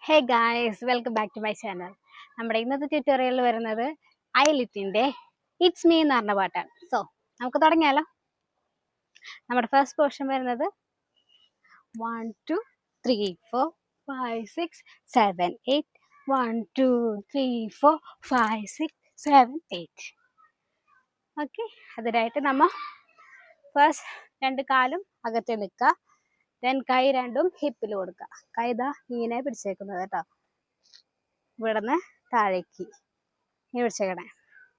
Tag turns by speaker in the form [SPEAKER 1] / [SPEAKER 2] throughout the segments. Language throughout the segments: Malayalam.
[SPEAKER 1] Hey guys, welcome back to my channel. നമ്മുടെ ഇന്നത്തെ ട്യൂട്ടോറിയലിൽ വരുന്നത് ഐലിറ്റിൻ്റെ ഇറ്റ്സ് മീ എന്ന് പറഞ്ഞ പാട്ടാണ്. സോ നമുക്ക് തുടങ്ങിയാലോ. നമ്മുടെ ഫസ്റ്റ് പോർഷൻ വരുന്നത് 1 2 3 4 5 6 7 8 1 2 3 4 5 6 7 8. ഓക്കെ, അതിനായിട്ട് നമ്മൾ ഫസ്റ്റ് രണ്ട് കാലും അകത്ത് നിൽക്കുക. ദെൻ കൈ രണ്ടും ഹിപ്പിൽ കൊടുക്കുക. കൈ ഇതാ ഇങ്ങനെ പിടിച്ചേക്കുന്നത് കേട്ടോ, ഇവിടുന്ന് താഴേക്ക് ഇങ്ങനെ പിടിച്ചേക്കണേ.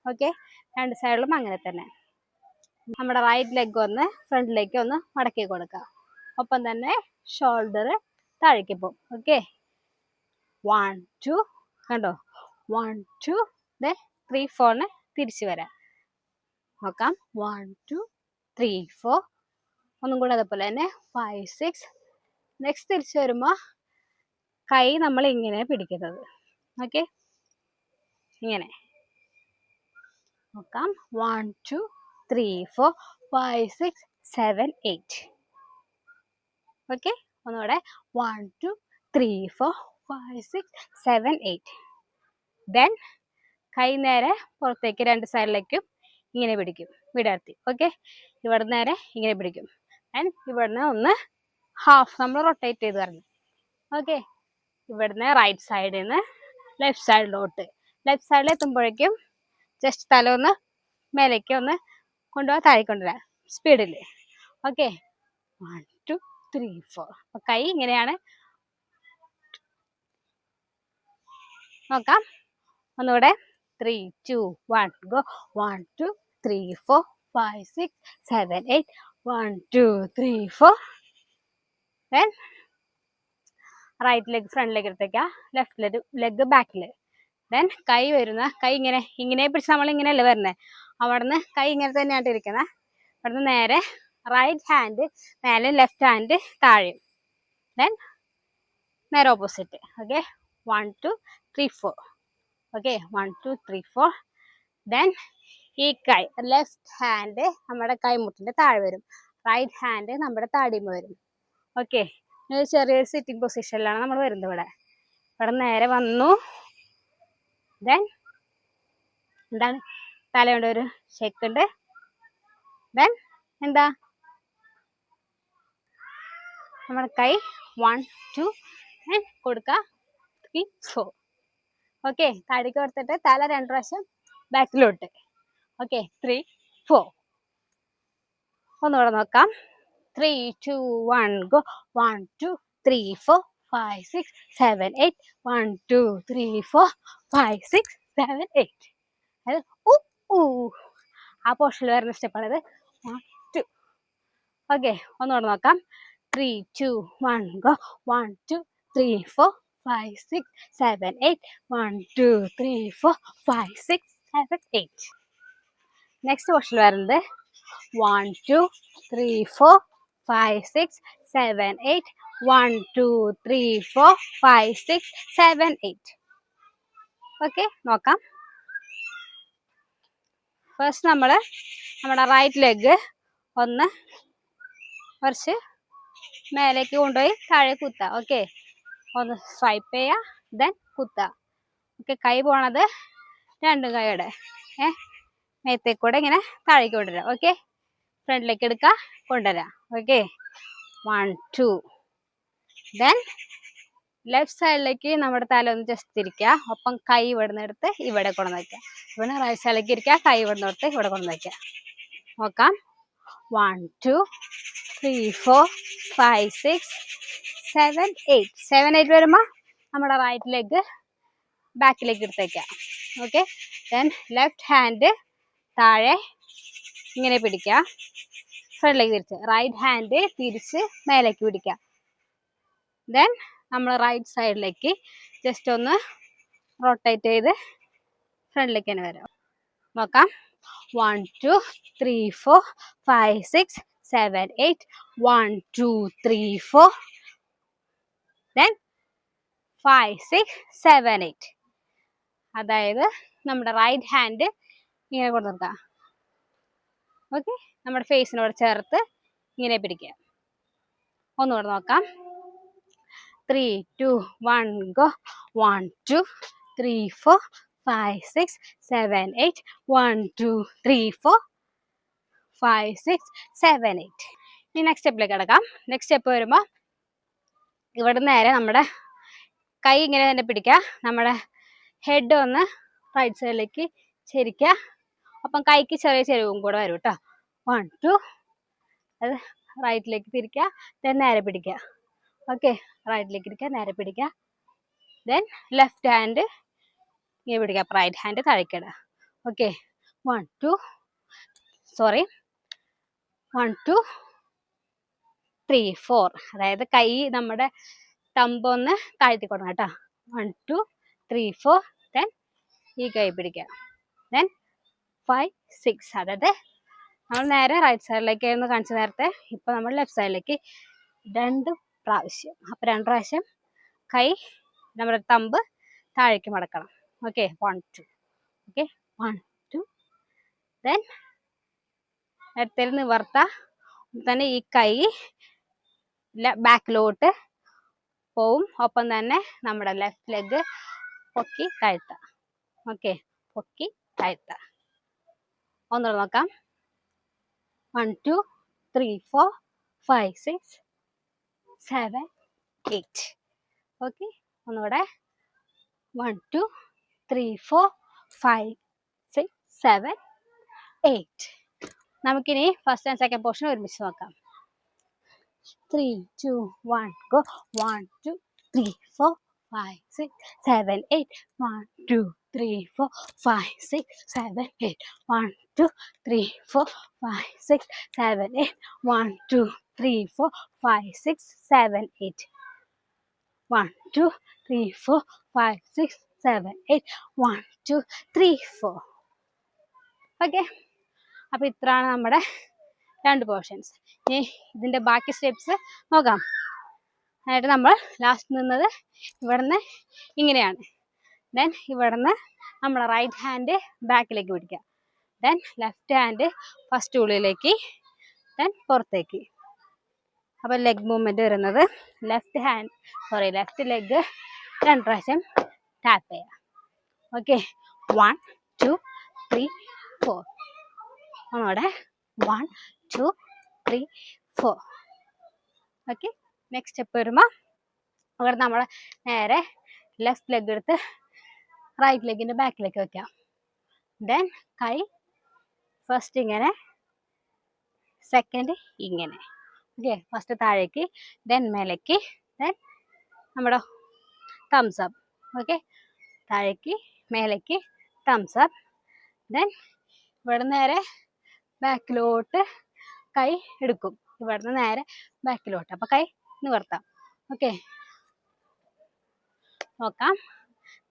[SPEAKER 1] ഓക്കെ, രണ്ട് സൈഡിലും അങ്ങനെ തന്നെ. നമ്മുടെ റൈറ്റ് ലെഗ് ഒന്ന് ഫ്രണ്ടിലേക്ക് ഒന്ന് മടക്കി കൊടുക്കുക. ഒപ്പം തന്നെ ഷോൾഡർ താഴേക്ക് പോകും. ഓക്കെ, 1 2 കണ്ടോ, 1 2 ദെൻ 3 4 തിരിച്ചു വരാം. നോക്കാം, 1 2 3 4. ഒന്നും കൂടെ അതേപോലെ തന്നെ 5 6. നെക്സ്റ്റ് തിരിച്ചു വരുമ്പോൾ കൈ നമ്മൾ ഇങ്ങനെ പിടിക്കുന്നത്. ഓക്കെ, ഇങ്ങനെ നോക്കാം. 1 2 3 4 5 6 7 8. ഓക്കെ, ഒന്നുകൂടെ 1 2 3 4 5 6 7 8. ദെൻ കൈ നേരെ പുറത്തേക്ക് രണ്ട് സൈഡിലേക്കും ഇങ്ങനെ പിടിക്കും, വിടർത്തി. ഓക്കെ, ഇവിടെ നേരെ ഇങ്ങനെ പിടിക്കും. ആൻഡ് ഇവിടുന്ന് ഒന്ന് ഹാഫ് നമ്മൾ റൊട്ടേറ്റ് ചെയ്ത് തരണം. ഓക്കെ, ഇവിടുന്ന് റൈറ്റ് സൈഡിൽ നിന്ന് ലെഫ്റ്റ് സൈഡിലോട്ട്. ലെഫ്റ്റ് സൈഡിൽ എത്തുമ്പോഴേക്കും ജസ്റ്റ് തല ഒന്ന് മേലേക്ക് ഒന്ന് കൊണ്ടുപോകാൻ, താഴെ കൊണ്ടുവരാം സ്പീഡിൽ. ഓക്കെ, 1 2 3 4. അപ്പോൾ കൈ ഇങ്ങനെയാണ്. നോക്കാം, ഒന്നുകൂടെ 3 2 1 ഗോ. 1 2 3 4 5 6 7 8. 1 2 3 4. ദെൻ റൈറ്റ് ലെഗ് ഫ്രണ്ടിലേക്ക് എടുത്തേക്കുക, ലെഫ്റ്റ് ലെഗ് ബാക്കിൽ. ദെൻ കൈ കൈ ഇങ്ങനെ പിടിച്ച് നമ്മൾ ഇങ്ങനെയല്ലേ വരുന്നത്. അവിടുന്ന് കൈ ഇങ്ങനെ തന്നെയായിട്ട് ഇരിക്കുന്നത്. അവിടുന്ന് നേരെ റൈറ്റ് ഹാൻഡ് മേലെ, ലെഫ്റ്റ് ഹാൻഡ് താഴെയും. ദെൻ നേരെ ഓപ്പോസിറ്റ്. ഓക്കെ, 1 2 3 4. ഓക്കെ, 1 2 3 4. ദെൻ ഈ കൈ ലെഫ്റ്റ് ഹാൻഡ് നമ്മുടെ കൈമുട്ടിൻ്റെ താഴെ വരും, റൈറ്റ് ഹാൻഡ് നമ്മുടെ താടിമ വരും. ഓക്കെ, ചെറിയൊരു സിറ്റിംഗ് പൊസിഷനിലാണ് നമ്മൾ വരുന്നത്. ഇവിടെ നേരെ വന്നു. ദെൻ എന്താണ്, തലയുടെ ഒരു ഷേക്ക് ഉണ്ട്. ദെൻ എന്താ, നമ്മുടെ കൈ 1 2 കൊടുക്കുക, 3 4. ഓക്കെ, താടിക്ക് കൊടുത്തിട്ട് തല രണ്ട് പ്രാവശ്യം ബാക്കിലോട്ട്. ഓക്കെ, 3 4. ഒന്നുകൂടെ നോക്കാം. 3 2 1 ഗോ. 1 2 3 4 5 6 7 8. 1 2 3 4 5 6 7 8. അത് ആ പോർഷനിൽ വരുന്ന സ്റ്റെപ്പാണിത്. 1 2. ഓക്കെ, ഒന്നുകൂടെ നോക്കാം. 3 2 1 ഗോ. 1 2 3 4 5 6 7 8. 1 2 3 4 5 6 7 8. നെക്സ്റ്റ് പോർഷനിൽ വരുന്നത് 1 2 3 4 5 6 7 8. 1 2 3 4 5 6 7 8. ഓക്കെ, നോക്കാം. ഫസ്റ്റ് നമ്മുടെ റൈറ്റ് ലെഗ് ഒന്ന് കുറച്ച് മേലേക്ക് കൊണ്ടുപോയി താഴെ കുത്തുക. ഓക്കെ, ഒന്ന് സ്വൈപ്പ് ചെയ്യുക, ദെൻ കുത്തുക. ഓക്കെ, കൈ പോണത് രണ്ടും കൈയുടെ മേത്തേക്ക് കൂടെ ഇങ്ങനെ താഴേക്ക് കൊണ്ടുവരാം. ഓക്കെ, ഫ്രണ്ടിലേക്ക് എടുക്കുക, കൊണ്ടുവരാം. ഓക്കെ, 1 2. ദെൻ ലെഫ്റ്റ് സൈഡിലേക്ക് നമ്മുടെ തല ഒന്ന് ജസ്റ്റ് തിരിക്കുക. ഒപ്പം കൈ ഇവിടുന്ന് എടുത്ത് ഇവിടെ കൊണ്ടുവന്ന് വയ്ക്കുക. ഇവിടെ റൈറ്റ് സൈഡിലേക്ക് ഇരിക്കുക, കൈ ഇവിടുന്ന് എടുത്ത് ഇവിടെ കൊണ്ടുവന്ന് വയ്ക്കുക. നോക്കാം. 1 2 3 4 5 6 7 8. 7 8 വരുമ്പോൾ നമ്മുടെ റൈറ്റ് ലെഗ് ബാക്കിലേക്ക് എടുത്തേക്കാം. ഓക്കെ, ദെൻ ലെഫ്റ്റ് ഹാൻഡ് താഴെ ഇങ്ങനെ പിടിക്കുക, ഫ്രണ്ടിലേക്ക് തിരിച്ച്. റൈറ്റ് ഹാൻഡ് തിരിച്ച് മേലേക്ക് പിടിക്കുക. ദെൻ നമ്മൾ റൈറ്റ് സൈഡിലേക്ക് ജസ്റ്റ് ഒന്ന് റൊട്ടേറ്റ് ചെയ്ത് ഫ്രണ്ടിലേക്ക് തന്നെ വരാം. നോക്കാം. 1 2 3 4 5 6 7 8. 1 2 3 4. ദെൻ 5 6 7 8. അതായത് നമ്മുടെ റൈറ്റ് ഹാൻഡ് ഇങ്ങനെ കൊണ്ടു നിർത്താം. ഓക്കെ, നമ്മുടെ ഫേസിനോട് ചേർത്ത് ഇങ്ങനെ പിടിക്കുക. ഒന്നുകൂടെ നോക്കാം. 3, 2, 1, go. 1, 2, 3, 4, 5, 6, 7, 8. 1, 2, 3, 4, 5, 6, 7, 8. ഇനി നെക്സ്റ്റ് സ്റ്റെപ്പിലേക്ക് കിടക്കാം. നെക്സ്റ്റ് സ്റ്റെപ്പ് വരുമ്പോൾ ഇവിടെ നേരെ നമ്മുടെ കൈ ഇങ്ങനെ തന്നെ പിടിക്കുക. നമ്മുടെ ഹെഡ് ഒന്ന് റൈറ്റ് സൈഡിലേക്ക് ചെരിക്കുക. അപ്പം കൈക്ക് ചെറിയ ചെരിവും കൂടെ വരും കേട്ടോ. 1, 2, അത് റൈറ്റിലേക്ക് തിരിക്കുക, ദെൻ നേരെ പിടിക്കുക. ഓക്കെ, റൈറ്റിലേക്ക് ഇരിക്കുക, നേരെ പിടിക്കുക, ദെൻ ലെഫ്റ്റ് ഹാൻഡ് ഇങ്ങനെ പിടിക്കുക, റൈറ്റ് ഹാൻഡ് താഴേക്കിടുക. ഓക്കെ, 1, 2, 3, 4. അതായത് കൈ നമ്മുടെ തമ്പ് ഒന്ന് താഴ്ത്തി കൊടുക്കണം കേട്ടോ. 1, 2, 3, 4. ദെൻ ഈ കൈ പിടിക്കുക, ദെൻ 5, 6. അതായത് നമ്മൾ നേരെ റൈറ്റ് സൈഡിലേക്കായിരുന്നു കാണിച്ച നേരത്തെ, ഇപ്പൊ നമ്മൾ ലെഫ്റ്റ് സൈഡിലേക്ക് 2 പ്രാവശ്യം. അപ്പൊ 2 പ്രാവശ്യം കൈ നമ്മുടെ തമ്പ് താഴേക്ക് മടക്കണം. ഓക്കെ, 1, 2. ഓക്കെ, 1, 2. ദെൻ നേരത്തെ നിവർത്ത തന്നെ ഈ കൈ ബാക്കിലോട്ട് പോവും. ഒപ്പം തന്നെ നമ്മുടെ ലെഫ്റ്റ് ലെഗ് പൊക്കി താഴ്ത്താം. ഓക്കെ, പൊക്കി താഴ്ത്താം. ഒന്നുകൂടെ നോക്കാം. 1, 2, 3, 4, 5, 6, 7, 8. ഓക്കെ, ഒന്നുകൂടെ. 1, 2, 3, 4, 5, 6, 7, 8. നമുക്കിനി ഫസ്റ്റ് ആൻഡ് സെക്കൻഡ് പോർഷൻ ഒരുമിച്ച് നോക്കാം. 3, 2, 1, go. 1, 2, 3, 4, 5, 6, 7, 8. 1, 2, 3, 4, 5, 6, 7, 8. 1, 2, 3, 4, 5, 6, 7, 8. 1, 2, 3, 4, 5, 6, 7, 8. 1, 2, 3, 4, 5, 6, 7, 8. 1, 2, 3, 4. ഓക്കെ, അപ്പൊ ഇത്രയാണ് നമ്മുടെ 2 പോർഷൻസ്. ഇനി ഇതിന്റെ ബാക്കി സ്റ്റെപ്സ് നോക്കാം. എന്നിട്ട് നമ്മൾ ലാസ്റ്റ് നിന്നത് ഇവിടുന്ന് ഇങ്ങനെയാണ്. ദെൻ ഇവിടുന്ന് നമ്മൾ റൈറ്റ് ഹാൻഡ് ബാക്കിലേക്ക് പിടിക്കുക, ദെൻ ലെഫ്റ്റ് ഹാൻഡ് ഫസ്റ്റ് ഉള്ളിലേക്ക്, ദെൻ പുറത്തേക്ക്. അപ്പൊ ലെഗ് മൂവ്മെന്റ് വരുന്നത് ലെഫ്റ്റ് ലെഗ് 2 പ്രാവശ്യം ടാപ്പ് ചെയ്യാം. ഓക്കെ, 1, 2, 3, 4. ഒന്നുകൂടെ. 1, 2, 3, 4. ഓക്കെ, നെക്സ്റ്റ് സ്റ്റെപ്പ് വരുമ്പോൾ അവിടെ നമ്മൾ നേരെ ലെഫ്റ്റ് ലെഗ് എടുത്ത് റൈറ്റ് ലെഗിന്റെ ബാക്കിലേക്ക് വെക്കാം. ദെൻ കൈ ഫസ്റ്റ് ഇങ്ങനെ, സെക്കൻഡ് ഇങ്ങനെ. ഓക്കെ, ഫസ്റ്റ് താഴേക്ക്, ദെൻ മേലേക്ക്, ദെൻ നമ്മുടെ തംസ് അപ്പ്. ഓക്കെ, താഴേക്ക്, മേലേക്ക്, തംസ് അപ്പ്. ദെൻ ഇവിടെ നേരെ ബാക്കിലോട്ട് കൈ എടുക്കും, ഇവിടുന്ന് നേരെ ബാക്കിലോട്ട്. അപ്പൊ കൈ നിവർത്താം. ഓക്കെ, നോക്കാം.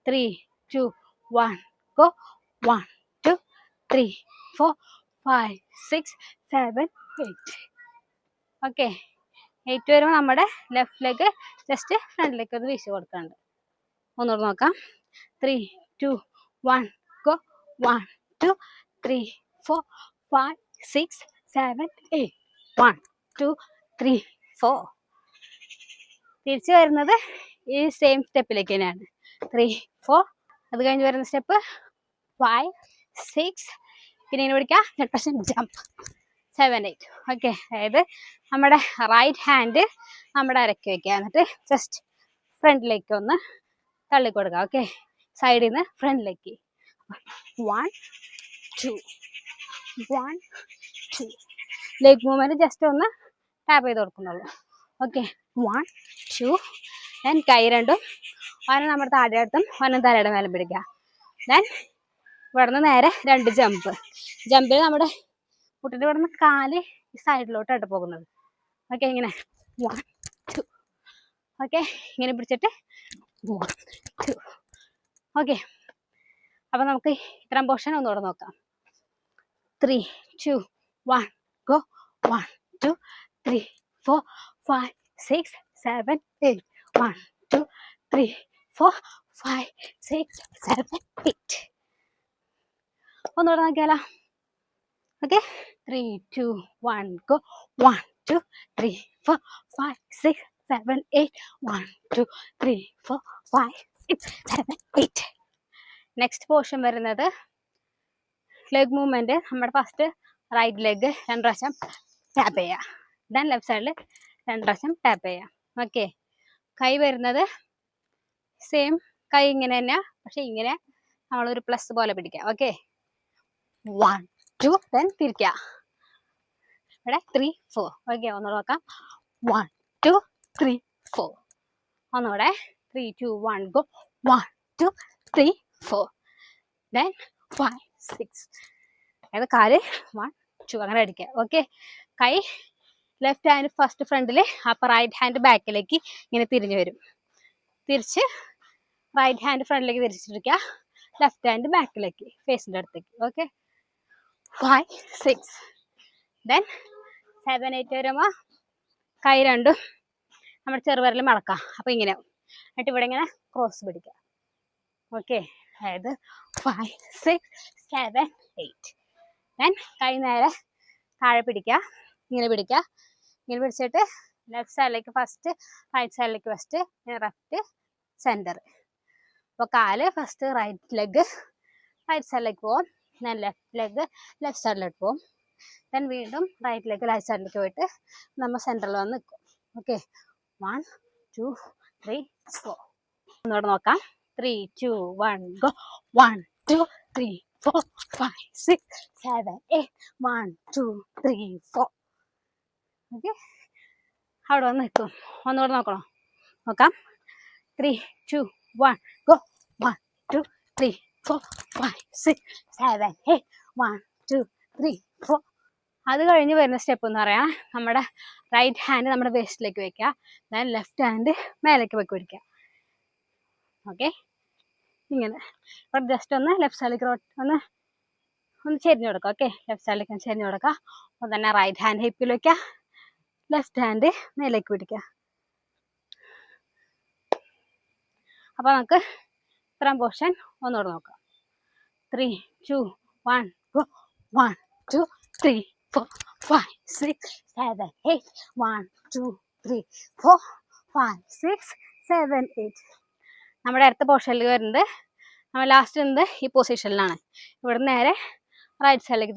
[SPEAKER 1] 3, 2, 1, go. 1, 2, 3, 4, 5, 6, 7, 8. ഓക്കെ, 8 വരുമ്പോൾ നമ്മുടെ ലെഫ്റ്റ് ലെഗ് ജസ്റ്റ് ഫ്രണ്ടിലേക്ക് ഒന്ന് വീശി കൊടുക്കുന്നുണ്ട്. ഒന്നുകൂടെ നോക്കാം. 3, 2, 1, go. 1, 2, 3, 4, 5, 6, 7, 8. 1, 2, 3, 4. തിരിച്ചു വരുന്നത് ഈ സെയിം സ്റ്റെപ്പിലേക്ക് തന്നെയാണ്. 3, 4. അത് കഴിഞ്ഞ് വരുന്ന സ്റ്റെപ്പ് 5, 6. പിന്നെ ഇങ്ങനെ പിടിക്കാം, ജമ്പ് 7, 8. ഓക്കെ, അതായത് നമ്മുടെ റൈറ്റ് ഹാൻഡ് നമ്മുടെ അരക്കി വെക്കുക, എന്നിട്ട് ജസ്റ്റ് ഫ്രണ്ടിലേക്ക് ഒന്ന് തള്ളി കൊടുക്കുക. ഓക്കെ, സൈഡിൽ നിന്ന് ഫ്രണ്ടിലേക്ക്. 1, 2. 1, 2. ലെഗ് മൂവ്മെന്റ് ജസ്റ്റ് ഒന്ന് ടാപ്പ് ചെയ്ത് കൊടുക്കുന്നുള്ളൂ. ഓക്കെ, 1, 2. ദെൻ കൈ രണ്ടും ഒരെണ്ണം നമ്മുടെ താഴെ അടുത്തും ഒരെണ്ണം തലയുടെ മേലെ പിടിക്കുക. ദെൻ ഇവിടെ നിന്ന് നേരെ 2 ജമ്പ്. ജമ്പിൽ നമ്മുടെ കുട്ടിയുടെ ഇവിടെ നിന്ന് കാല് ഈ സൈഡിലോട്ടായിട്ട് പോകുന്നത്. ഓക്കെ, ഇങ്ങനെ 1, 2. ഓക്കെ, ഇങ്ങനെ പിടിച്ചിട്ട് 1, 2. ഓക്കെ, അപ്പൊ നമുക്ക് ഇത്രയും പോർഷൻ ഒന്നുകൂടെ നോക്കാം. 3, 2, 1, go. 1, 2, 3, 4, 5, 6, 7, 8. 1, 2, 3, 4, 5, 6, 7, 8. ഒന്നുകൂടെ നോക്കിയാലോ. Okay, 3, 2, 1, go. 1, 2, 3, 4, 5, 6, 7 8 1 2 3 4 5 6 7 8. നെക്സ്റ്റ് പോർഷൻ വരുന്നത് ലെഗ് മൂവ്മെന്റ്. നമ്മുടെ ഫസ്റ്റ് റൈറ്റ് ലെഗ് 2 പ്രാവശ്യം ടാപ്പ് ചെയ്യാം. ദെൻ ലെഫ്റ്റ് സൈഡിൽ 2 പ്രാവശ്യം ടാപ്പ് ചെയ്യാം. ഓക്കെ. കൈ വരുന്നത് സെയിം കൈ ഇങ്ങനെ തന്നെ, പക്ഷെ ഇങ്ങനെ നമ്മളൊരു പ്ലസ് പോലെ പിടിക്കാം. ഓക്കെ. 1 2 ദെൻ തിരിക്കുക. ഇവിടെ 3 4. ഓക്കെ. ഒന്നുകൂടെ നോക്കാം. 1 2 3 4. ഒന്നുകൂടെ 3 2 1 ഗോ. 1 2 3 4. ദെൻ 5 6. അതായത് കാല് 1 2 അങ്ങനെ അടിക്കുക. ഓക്കെ. കൈ ലെഫ്റ്റ് ഹാൻഡ് ഫസ്റ്റ് ഫ്രണ്ടിൽ, അപ്പോൾ റൈറ്റ് ഹാൻഡ് ബാക്കിലേക്ക് ഇങ്ങനെ തിരിഞ്ഞു വരും. തിരിച്ച് റൈറ്റ് ഹാൻഡ് ഫ്രണ്ടിലേക്ക് തിരിച്ചിരിക്കുക, ലെഫ്റ്റ് ഹാൻഡ് ബാക്കിലേക്ക് ഫേസിൻ്റെ അടുത്തേക്ക്. ഓക്കെ. 5 6. ദെൻ 7 8 വരുമ്പോൾ കൈ രണ്ടും നമ്മുടെ ചെറുവിരൽ മടക്കാം. അപ്പോൾ ഇങ്ങനെ എന്നിട്ട് ഇവിടെ ഇങ്ങനെ ക്രോസ് പിടിക്കുക. ഓക്കെ. അതായത് 5 6 7 8. ദെൻ കൈ നേരെ താഴെ പിടിക്കുക, ഇങ്ങനെ പിടിക്കുക. ഇങ്ങനെ പിടിച്ചിട്ട് ലെഫ്റ്റ് സൈഡിലേക്ക് ഫസ്റ്റ്, റൈറ്റ് സൈഡിലേക്ക് ഫസ്റ്റ്, ലെഫ്റ്റ് സെൻറ്റർ. അപ്പോൾ കാല് ഫസ്റ്റ് റൈറ്റ് ലെഗ് റൈറ്റ് സൈഡിലേക്ക് പോകും, ദെൻ ലെഫ്റ്റ് ലെഗ് ലെഫ്റ്റ് സൈഡിലേക്ക് പോകും, ദെൻ വീണ്ടും റൈറ്റ് ലെഗ് റൈറ്റ് സൈഡിലേക്ക് പോയിട്ട് നമ്മൾ സെൻറ്ററിൽ വന്ന് നിൽക്കും. ഓക്കെ. 1 2 3 4. ഒന്നുകൂടെ നോക്കാം. 3 2 1 ഗോ. 1 2 3 4 5 6 7 8 1 2 3 4. ഓക്കെ. അവിടെ വന്ന് നിൽക്കും. ഒന്നുകൂടെ നോക്കണം. നോക്കാം. 3 2 1 ഗോ. 1 2 3 4 5 6 7 8 1 2 3 4. അത് കഴിഞ്ഞ് വരുന്ന സ്റ്റെപ്പ് എന്ന് പറയാം, നമ്മുടെ റൈറ്റ് ഹാൻഡ് നമ്മുടെ വേസ്റ്റിലേക്ക് വെക്കുക, ദെൻ ലെഫ്റ്റ് ഹാൻഡ് മേലേക്ക് വെക്ക് പിടിക്കുക. ഓക്കെ. ഇങ്ങനെ ജസ്റ്റ് ഒന്ന് ലെഫ്റ്റ് സൈഡിലേക്ക് ഒന്ന് ചെരിഞ്ഞു കൊടുക്കുക. ഓക്കെ. ലെഫ്റ്റ് സൈഡിലേക്ക് ചെരിഞ്ഞു കൊടുക്കുക. അപ്പോൾ തന്നെ റൈറ്റ് ഹാൻഡ് ഹിപ്പിൽ വയ്ക്കുക, ലെഫ്റ്റ് ഹാൻഡ് മേലേക്ക് പിടിക്കുക. അപ്പോൾ നമുക്ക് ഇത്രയും പോർഷൻ ഒന്നുകൂടെ നോക്കാം. 3 2 1 ഗോ. 1 2 3 4 5 6 7 8 1 2 3 4 5 6 7 8. നമ്മുടെ അടുത്ത പോർഷനിൽ വരുന്നത് നമ്മൾ ലാസ്റ്റ് വരുന്നത് ഈ പൊസിഷനിലാണ്. ഇവിടെ നേരെ റൈറ്റ് സൈഡിലേക്ക്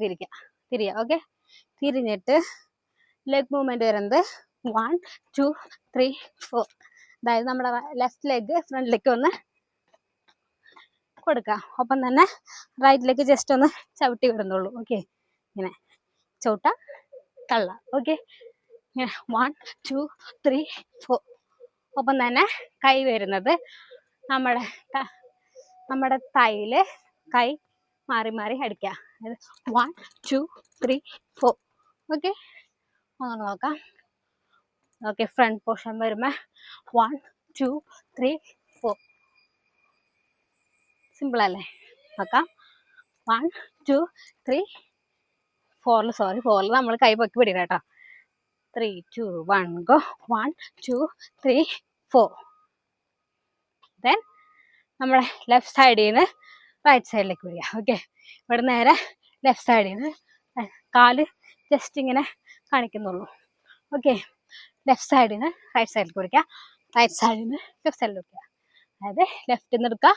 [SPEAKER 1] തിരിയുക. ഓക്കെ. തിരിഞ്ഞിട്ട് ലെഗ് മൂവ്മെന്റ് വരുന്നത് 1 2 3 4. അതായത് നമ്മുടെ ലെഫ്റ്റ് ലെഗ് ഫ്രണ്ടിലേക്ക് ഒന്ന് കൊടുക്കുക, ഒപ്പം തന്നെ റൈറ്റിലേക്ക് ജസ്റ്റ് ഒന്ന് ചവിട്ടി വിടുന്നുള്ളൂ. ഓക്കെ. ഇങ്ങനെ ചവിട്ട തള്ള. ഓക്കെ. ഇങ്ങനെ 1 2 3 4. ഒപ്പം തന്നെ കൈ വരുന്നത് നമ്മുടെ തൈയില് കൈ മാറി മാറി അടിക്കുക. അതായത് 1 2 3 4. ഓക്കെ. ഒന്ന് നോക്കാം. ഓക്കെ. ഫ്രണ്ട് പോർഷൻ വരുമ്പോൾ 1 2 3 4. സിമ്പിൾ അല്ലേ? നോക്കാം. 1 2 3 4. സോറി, 4 നമ്മൾ കൈ പൊക്കി പിടിക്കണം കേട്ടോ. 3 2 1 ഗോ. 1 2 3 4. ദെൻ നമ്മുടെ ലെഫ്റ്റ് സൈഡിൽ നിന്ന് റൈറ്റ് സൈഡിലേക്ക് പിടിക്കുക. ഓക്കെ. ഇവിടെ നേരെ ലെഫ്റ്റ് സൈഡിൽ നിന്ന് കാല് ജസ്റ്റ് ഇങ്ങനെ കാണിക്കുന്നുള്ളൂ. ഓക്കെ. ലെഫ്റ്റ് സൈഡിൽ നിന്ന് റൈറ്റ് സൈഡിലേക്ക് പിടിക്കുക, റൈറ്റ് സൈഡിൽ നിന്ന് ലെഫ്റ്റ് സൈഡിൽ പിടിക്കുക. അതായത് ലെഫ്റ്റിൽ നിന്ന് എടുക്കുക,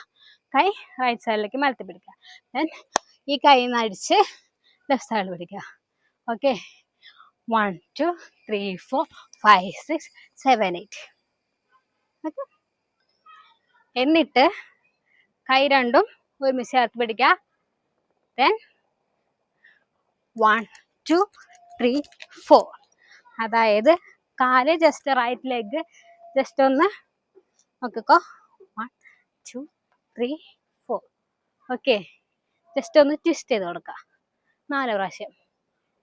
[SPEAKER 1] കൈ റൈറ്റ് സൈഡിലേക്ക് മലത്തി പിടിക്കുക. ദെൻ ഈ കൈയിൽ നിന്ന് അടിച്ച് ലെഫ്റ്റ് സൈഡിൽ പിടിക്കുക. ഓക്കെ. 1 2 3 4 5 6 7 8. ഓക്കെ. എന്നിട്ട് കൈ രണ്ടും ഒരുമിച്ച് ചേർത്ത് പിടിക്കുക. ദെൻ 1 2 3 4. അതായത് കാല് ജസ്റ്റ് റൈറ്റ് ലെഗ് ജസ്റ്റ് ഒന്ന് നോക്കിക്കോ. 1 2 3 4. ഓക്കെ. ജസ്റ്റ് ഒന്ന് ട്വിസ്റ്റ് ചെയ്ത് കൊടുക്കുക 4 പ്രാവശ്യം.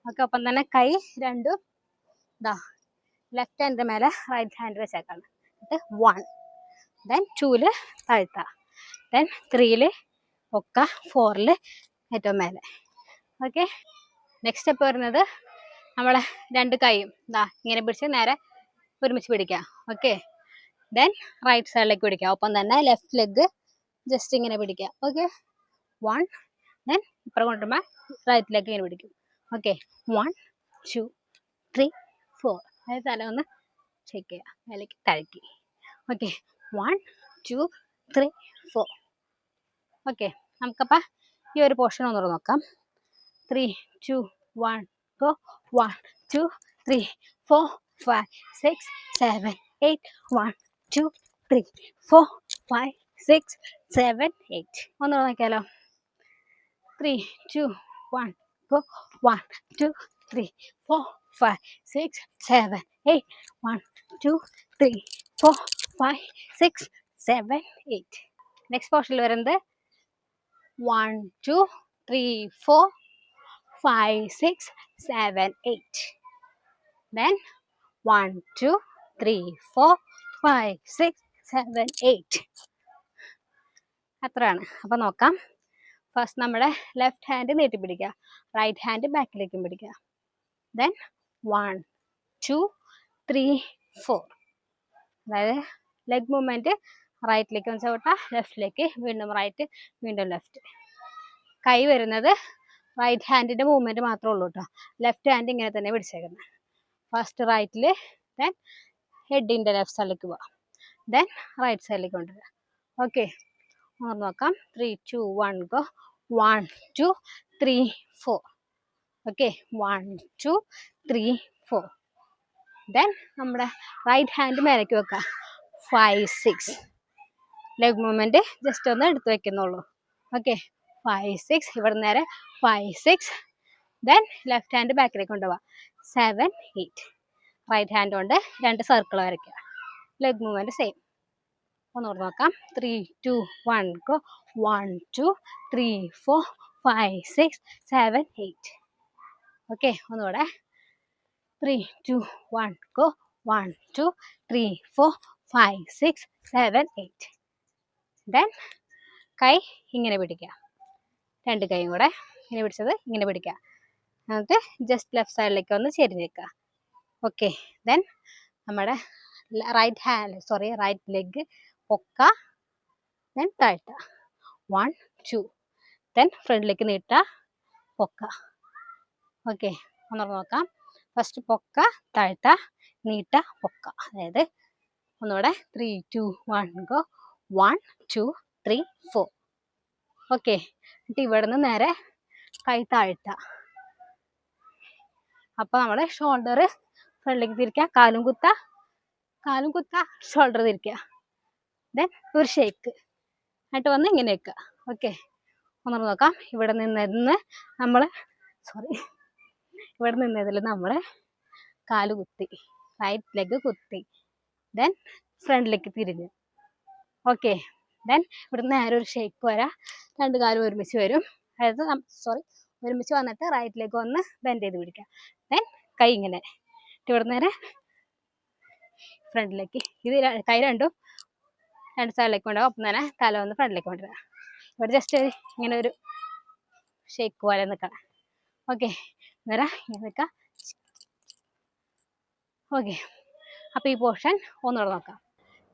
[SPEAKER 1] ഓക്കെ. ഒപ്പം തന്നെ കൈ രണ്ടും ഇതാ ലെഫ്റ്റ് ഹാൻഡിൻ്റെ മേലെ റൈറ്റ് ഹാൻഡ് വെച്ചേക്കാണ്. എന്നിട്ട് 1, ദെൻ 2 താഴ്ത്ത, ദെൻ 3 ഒക്കെ, 4 ഏറ്റവും മേലെ. ഓക്കെ. നെക്സ്റ്റ് സ്റ്റെപ്പ് വരുന്നത് നമ്മളെ രണ്ട് കൈയും ഇതാ ഇങ്ങനെ പിടിച്ച് നേരെ ഒരുമിച്ച് പിടിക്കുക. ഓക്കെ. ദെൻ റൈറ്റ് സൈഡിലേക്ക് പിടിക്കുക, ഒപ്പം തന്നെ ലെഫ്റ്റ് ലെഗ് ജസ്റ്റ് ഇങ്ങനെ പിടിക്കുക. ഓക്കെ. 1, ദെൻ ഇപ്പുറം കൊണ്ടുവരുമ്പോൾ റൈറ്റ് ലെഗ് ഇങ്ങനെ പിടിക്കും. ഓക്കെ. 1 2 3 4. അതായത് തല ഒന്ന് ഷേക്ക് ചെയ്യുക, മേലേക്ക് താഴേക്ക്. ഓക്കെ, 1 2 3 4. ഓക്കെ, നമുക്കപ്പോൾ ഈ ഒരു പോർഷൻ ഒന്നുകൂടെ നോക്കാം. 3 2 1 go. 1 2 3 4 5 6 7 8. 1 2 3 4 5 6 7 8. ഒന്നുകൂടെ നോക്കിയാലോ. 3 2 1 go. 1 2 3 4 5 6 7 8. 1 2 3 4 5 6 7 8. നെക്സ്റ്റ് പോർഷനിൽ വരുന്നത് 1 2 3 4 5 6 7 8. Then 1 2 3 4 5 6 7 8. അത്രയാണ്. അപ്പം നോക്കാം. ഫസ്റ്റ് നമ്മുടെ ലെഫ്റ്റ് ഹാൻഡ് നീട്ടി പിടിക്കുക, റൈറ്റ് ഹാൻഡ് ബാക്കിലേക്കും പിടിക്കുക. ദെൻ 1 2 3 4. അതായത് ലെഗ് മൂവ്മെൻറ്റ് റൈറ്റിലേക്ക് ഒന്ന് ചവിട്ടുക, ലെഫ്റ്റിലേക്ക്, വീണ്ടും റൈറ്റ്, വീണ്ടും ലെഫ്റ്റ്. കൈ വരുന്നത് റൈറ്റ് ഹാൻഡിൻ്റെ മൂവ്മെൻറ്റ് മാത്രമേ ഉള്ളൂ കേട്ടോ. ലെഫ്റ്റ് ഹാൻഡ് ഇങ്ങനെ തന്നെ പിടിച്ചേക്കുന്നത്. ഫസ്റ്റ് റൈറ്റിൽ, ദെൻ ഹെഡിൻ്റെ ലെഫ്റ്റ് സൈഡിലേക്ക് പോവാം, ദെൻ റൈറ്റ് സൈഡിലേക്ക് കൊണ്ടുവരിക. ഓക്കെ, നോക്കാം. 3 2 1 go. 1 2 3 4. ഓക്കെ, 1 2 3 4. ദെൻ നമ്മുടെ റൈറ്റ് ഹാൻഡ് മേലേക്ക് വെക്കുക, 5 6. ലെഗ് മൂവ്മെൻറ്റ് ജസ്റ്റ് ഒന്ന് എടുത്ത് വെക്കുന്നുള്ളൂ. ഓക്കെ, 5 6. ഇവിടെ നേരെ 5 6. ദെൻ ലെഫ്റ്റ് ഹാൻഡ് ബാക്കിലേക്ക് കൊണ്ടുപോവാം, 7 8. റൈറ്റ് ഹാൻഡ് കൊണ്ട് 2 സർക്കിൾ വരയ്ക്കുക. Leg movement same. ഒന്നുകൂടെ നോക്കാം. 3 2 1 go. 1 2 3 4 5 6 7 8. ഓക്കെ, ഒന്നുകൂടെ. 3 2 1 go. 1 2 3 4 5 6 7 8. ദെൻ കൈ ഇങ്ങനെ പിടിക്കുക, 2 കൈയും കൂടെ ഇങ്ങനെ പിടിച്ചത് ഇങ്ങനെ പിടിക്കുക. എന്നിട്ട് ജസ്റ്റ് ലെഫ്റ്റ് സൈഡിലേക്ക് ഒന്ന് ചെരിഞ്ഞേക്കുക. ഓക്കെ, ദെൻ നമ്മുടെ റൈറ്റ് ലെഗ് പൊക്ക, ദെൻ താഴ്ത്തുക. 1 2. ദെൻ ഫ്രണ്ടിലേക്ക് നീട്ടുക, പൊക്ക. ഓക്കെ, ഒന്നുകൂടെ നോക്കാം. ഫസ്റ്റ് പൊക്ക, താഴ്ത്തുക, നീട്ടുക, പൊക്ക. അതായത് ഒന്നുകൂടെ. 3 2 1 go. 1 2 3 4. ഓക്കെ, എന്നിട്ട് ഇവിടെ നിന്ന് നേരെ കൈ താഴ്ത്തുക. അപ്പോൾ നമ്മൾ ഷോൾഡർ ഫ്രണ്ടിലേക്ക് തിരിക്കുക, കാലും കുത്തുക, ഷോൾഡർ തിരിക്കുക. ദെൻ ഒരു ഷേക്ക് എന്നിട്ട് വന്ന് ഇങ്ങനെ വെക്കുക. ഓക്കെ, ഒന്നുകൂടെ നോക്കാം. ഇവിടെ നിന്നതിൽ നമ്മൾ കാല് കുത്തി, റൈറ്റ് ലെഗ് കുത്തി, ദെൻ ഫ്രണ്ടിലേക്ക് തിരിഞ്ഞ്. ഓക്കെ, ദെൻ ഇവിടെ നേരെ ഒരു ഷേക്ക് വരാം, 2 കാലും ഒരുമിച്ച് വരും. അതായത് ഒരുമിച്ച് വന്നിട്ട് റൈറ്റിലേക്ക് ഒന്ന് ബെൻഡ് ചെയ്ത് പിടിക്കുക. ദെൻ കൈ ഇങ്ങനെ, ഇവിടെ നേരെ ഫ്രണ്ടിലേക്ക്. ഇത് കൈ രണ്ടും 2 സൈഡിലേക്ക് കൊണ്ടുപോകും. അപ്പം തന്നെ തല ഒന്ന് ഫ്രണ്ടിലേക്ക് കൊണ്ടുവരിക. ഇവിടെ ജസ്റ്റ് ഇങ്ങനെ ഒരു ഷേക്ക് പോലെ നിൽക്കണം. ഓക്കെ, നേരം ഇങ്ങനെ നിൽക്കാം. ഓക്കെ, അപ്പോൾ ഈ പോർഷൻ ഒന്നുകൂടെ നോക്കാം.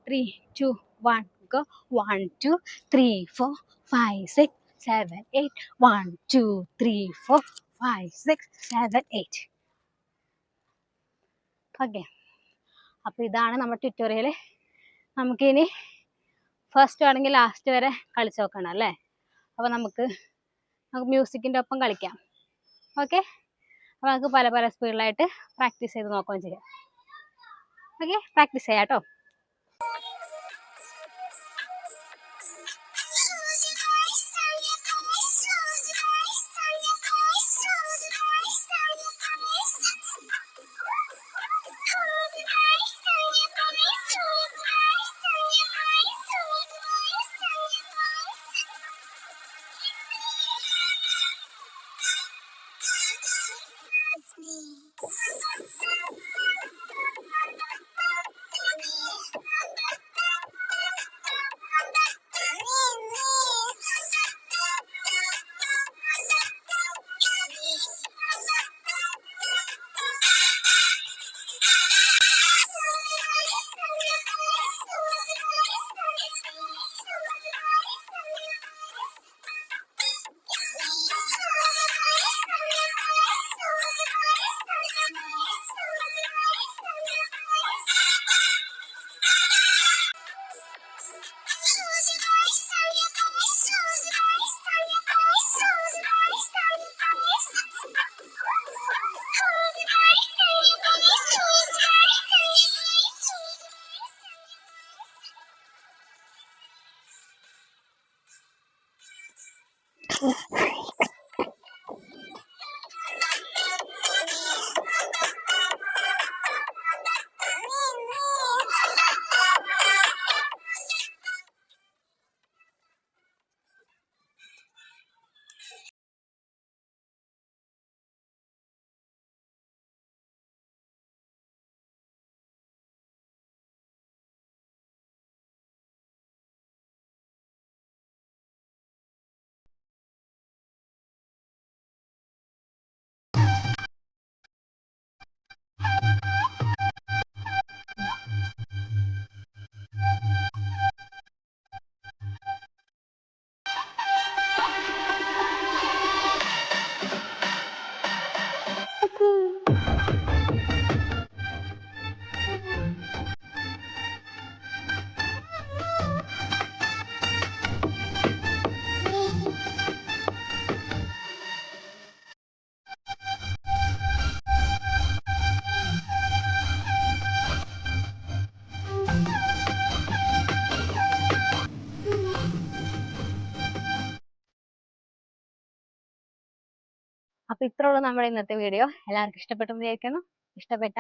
[SPEAKER 1] 3 2 1 go. 1 2 3 4 5 6 7 8. 1 2 3 4 5 6 7 8. ഓക്കെ, അപ്പോൾ ഇതാണ് നമ്മുടെ ട്യൂട്ടോറിയൽ. നമുക്കിനി ഫസ്റ്റ് ആണെങ്കിൽ ലാസ്റ്റ് വരെ കളിച്ച് നോക്കണം അല്ലേ. അപ്പോൾ നമുക്ക് മ്യൂസിക്കിൻ്റെ ഒപ്പം കളിക്കാം. ഓക്കെ, അപ്പോൾ നമുക്ക് പല സ്പീഡിലായിട്ട് പ്രാക്ടീസ് ചെയ്ത് നോക്കുകയും ചെയ്യാം. ഓക്കെ, പ്രാക്ടീസ് ചെയ്യാം കേട്ടോ. അപ്പൊ ഇത്രേ ഉള്ളൂ നമ്മുടെ ഇന്നത്തെ വീഡിയോ. എല്ലാവർക്കും ഇഷ്ടപ്പെട്ടെന്ന് വിചാരിക്കുന്നു. ഇഷ്ടപ്പെട്ട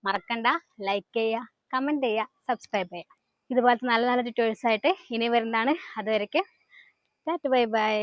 [SPEAKER 1] മറക്കണ്ട ലൈക്ക് ചെയ്യുക, കമന്റ് ചെയ്യുക, സബ്സ്ക്രൈബ് ചെയ്യുക. ഇതുപോലത്തെ നല്ല നല്ല ട്യൂട്ടോറിയൽസ് ആയിട്ട് ഇനി വരുന്നതാണ്. അതുവരയ്ക്ക് ബൈ ബൈ.